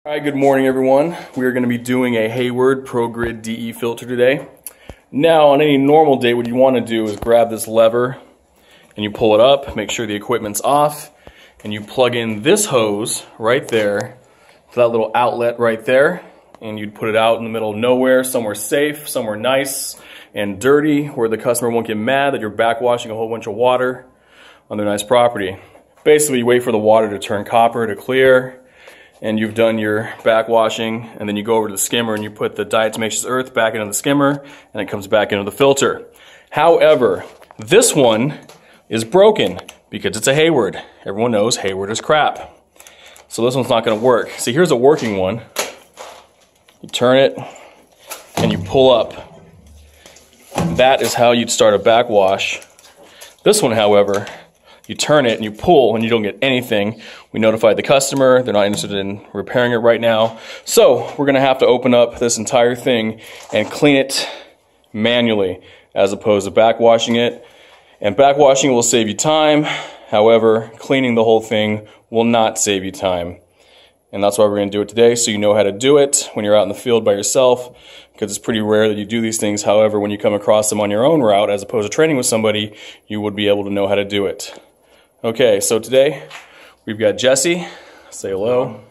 Hi, good morning everyone. We are going to be doing a Hayward ProGrid DE filter today. Now, on any normal day, what you want to do is grab this lever and you pull it up, make sure the equipment's off, and you plug in this hose right there to that little outlet right there, and you'd put it out in the middle of nowhere, somewhere safe, somewhere nice and dirty, where the customer won't get mad that you're backwashing a whole bunch of water on their nice property. Basically, you wait for the water to turn copper to clear, and you've done your backwashing, and then you go over to the skimmer and you put the diatomaceous earth back into the skimmer, and it comes back into the filter. However, this one is broken because it's a Hayward. Everyone knows Hayward is crap. So this one's not going to work. See, here's a working one. You turn it and you pull up. That is how you'd start a backwash. This one, however, you turn it and you pull and you don't get anything. We notified the customer, they're not interested in repairing it right now. So we're gonna have to open up this entire thing and clean it manually as opposed to backwashing it. And backwashing will save you time. However, cleaning the whole thing will not save you time. And that's why we're gonna do it today, so you know how to do it when you're out in the field by yourself, because it's pretty rare that you do these things. However, when you come across them on your own route, as opposed to training with somebody, you would be able to know how to do it. Okay, so today we've got Jesse. Say hello.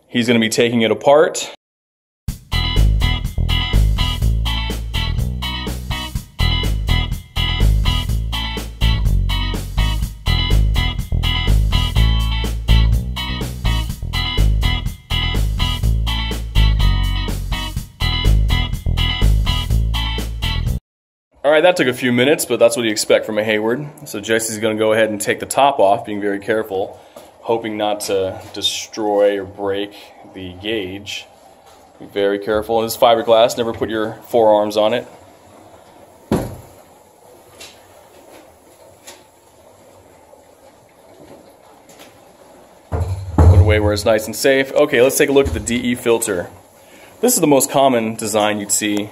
He's going to be taking it apart. All right, that took a few minutes, but that's what you expect from a Hayward. So Jesse's going to go ahead and take the top off, being very careful, hoping not to destroy or break the gauge. Be very careful. This is fiberglass. Never put your forearms on it. Put it away where it's nice and safe. Okay, let's take a look at the DE filter. This is the most common design you'd see.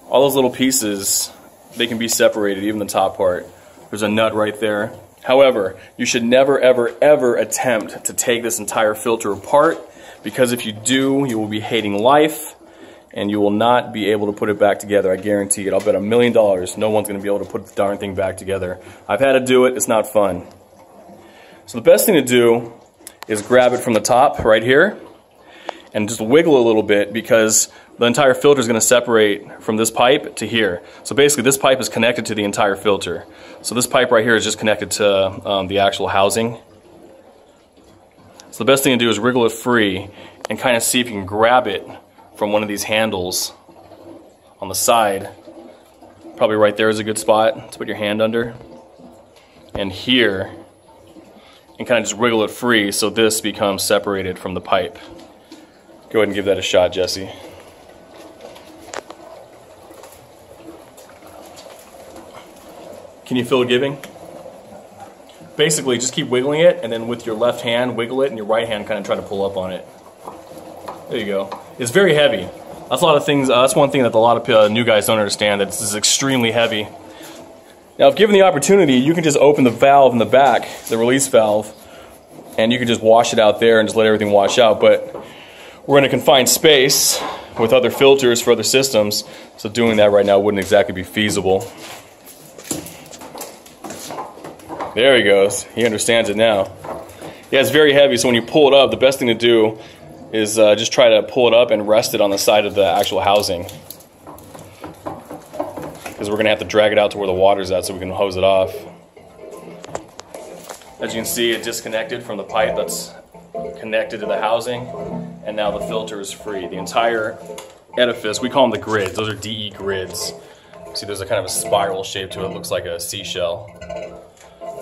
All those little pieces, they can be separated, even the top part. There's a nut right there. However, you should never, ever, ever attempt to take this entire filter apart, because if you do, you will be hating life, and you will not be able to put it back together. I guarantee it. I'll bet $1 million no one's going to be able to put the darn thing back together. I've had to do it. It's not fun. So the best thing to do is grab it from the top right here and just wiggle a little bit, because the entire filter is going to separate from this pipe to here. So basically this pipe is connected to the entire filter. So this pipe right here is just connected to the actual housing. So the best thing to do is wriggle it free and kind of see if you can grab it from one of these handles on the side. Probably right there is a good spot to put your hand under. And here, and kind of just wriggle it free so this becomes separated from the pipe. Go ahead and give that a shot, Jesse. Can you feel it giving? Basically, just keep wiggling it, and then with your left hand, wiggle it, and your right hand kind of try to pull up on it. There you go. It's very heavy. That's a lot of things. That's one thing that a lot of new guys don't understand, that this is extremely heavy. Now, if given the opportunity, you can just open the valve in the back, the release valve, and you can just wash it out there and just let everything wash out. But we're in a confined space with other filters for other systems, so doing that right now wouldn't exactly be feasible. There he goes. He understands it now. Yeah, it's very heavy, so when you pull it up, the best thing to do is just try to pull it up and rest it on the side of the actual housing, because we're going to have to drag it out to where the water's at so we can hose it off. As you can see, it disconnected from the pipe that's connected to the housing, and now the filter is free. The entire edifice, we call them the grids. Those are DE grids. See, there's a kind of a spiral shape to it. It looks like a seashell.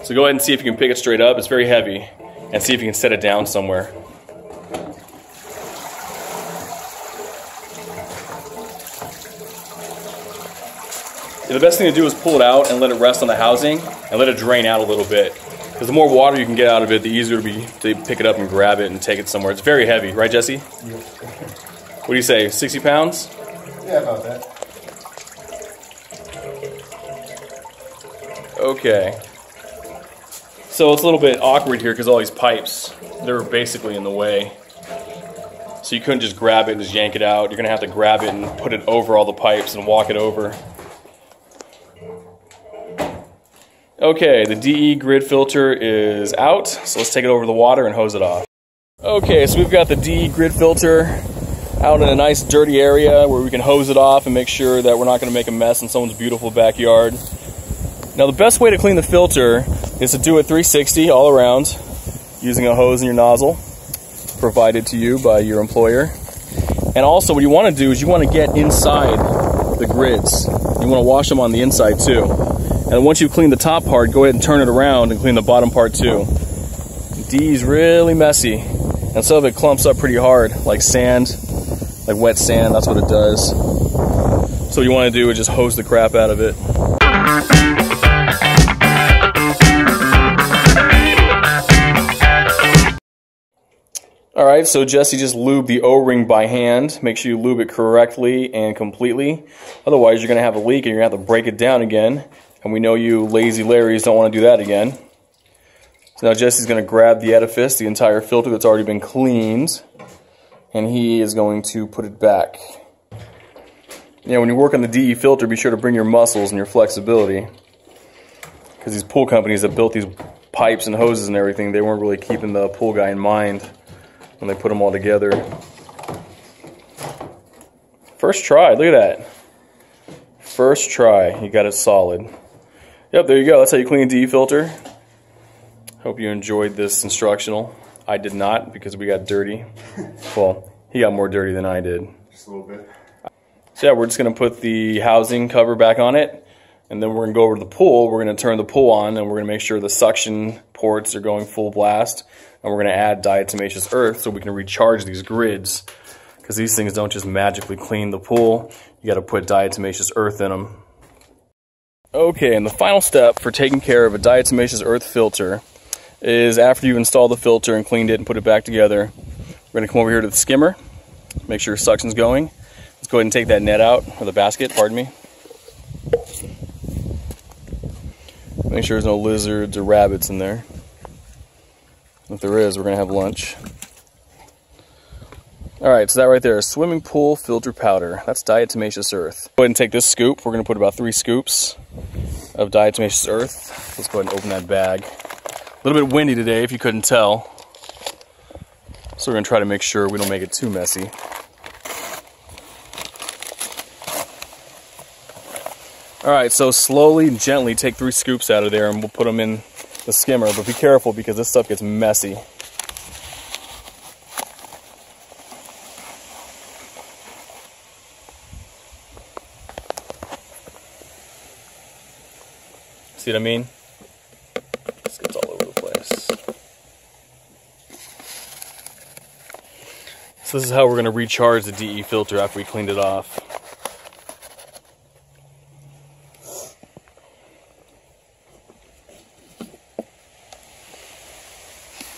So go ahead and see if you can pick it straight up. It's very heavy. And see if you can set it down somewhere. The best thing to do is pull it out and let it rest on the housing and let it drain out a little bit. Because the more water you can get out of it, the easier it'll be to pick it up and grab it and take it somewhere. It's very heavy, right, Jesse? Yeah. What do you say, 60 pounds? Yeah, about that. Okay. So it's a little bit awkward here because all these pipes, they're basically in the way. So you couldn't just grab it and just yank it out. You're going to have to grab it and put it over all the pipes and walk it over. Okay, the DE grid filter is out, so let's take it over the water and hose it off. Okay, so we've got the DE grid filter out in a nice dirty area where we can hose it off and make sure that we're not going to make a mess in someone's beautiful backyard. Now the best way to clean the filter is to do it 360 all around using a hose in your nozzle provided to you by your employer. And also what you want to do is you want to get inside the grids. You want to wash them on the inside too. And once you've cleaned the top part, go ahead and turn it around and clean the bottom part too. D's really messy, and some of it clumps up pretty hard, like sand, like wet sand. That's what it does. So what you want to do is just hose the crap out of it. Alright, so Jesse just lubed the O-ring by hand. Make sure you lube it correctly and completely. Otherwise you're going to have a leak and you're going to have to break it down again. And we know you lazy Larrys don't want to do that again. So now Jesse's going to grab the edifice, the entire filter that's already been cleaned, and he is going to put it back. Yeah, when you work on the DE filter, be sure to bring your muscles and your flexibility. Because these pool companies that built these pipes and hoses and everything, they weren't really keeping the pool guy in mind when they put them all together. First try, look at that. First try, you got it solid. Yep, there you go. That's how you clean a DE filter. Hope you enjoyed this instructional. I did not because we got dirty. Well, he got more dirty than I did. Just a little bit. So yeah, we're just going to put the housing cover back on it, and then we're going to go over to the pool. We're going to turn the pool on, and we're going to make sure the suction ports are going full blast, and we're going to add diatomaceous earth so we can recharge these grids, because these things don't just magically clean the pool. You got to put diatomaceous earth in them. Okay, and the final step for taking care of a diatomaceous earth filter is after you've installed the filter and cleaned it and put it back together, we're going to come over here to the skimmer, make sure suction's going. Let's go ahead and take that net out, or the basket, pardon me. Make sure there's no lizards or rabbits in there. If there is, we're going to have lunch. Alright, so that right there is swimming pool filter powder. That's diatomaceous earth. Go ahead and take this scoop. We're going to put about 3 scoops of diatomaceous earth. Let's go ahead and open that bag. A little bit windy today, if you couldn't tell. So we're going to try to make sure we don't make it too messy. Alright, so slowly and gently take 3 scoops out of there and we'll put them in the skimmer. But be careful because this stuff gets messy. See what I mean? This gets all over the place. So this is how we're going to recharge the DE filter after we cleaned it off.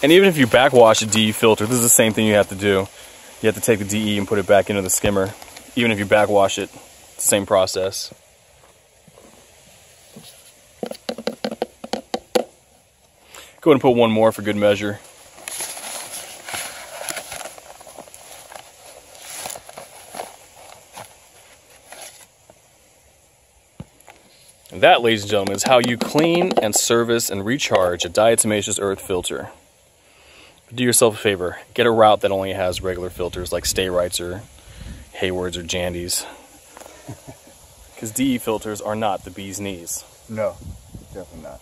And even if you backwash a DE filter, this is the same thing you have to do. You have to take the DE and put it back into the skimmer. Even if you backwash it, it's the same process. Go ahead and put one more for good measure. And that, ladies and gentlemen, is how you clean and service and recharge a diatomaceous earth filter. But do yourself a favor, get a route that only has regular filters like Stay-Rites or Haywards or Jandies. Because DE filters are not the bee's knees. No, definitely not.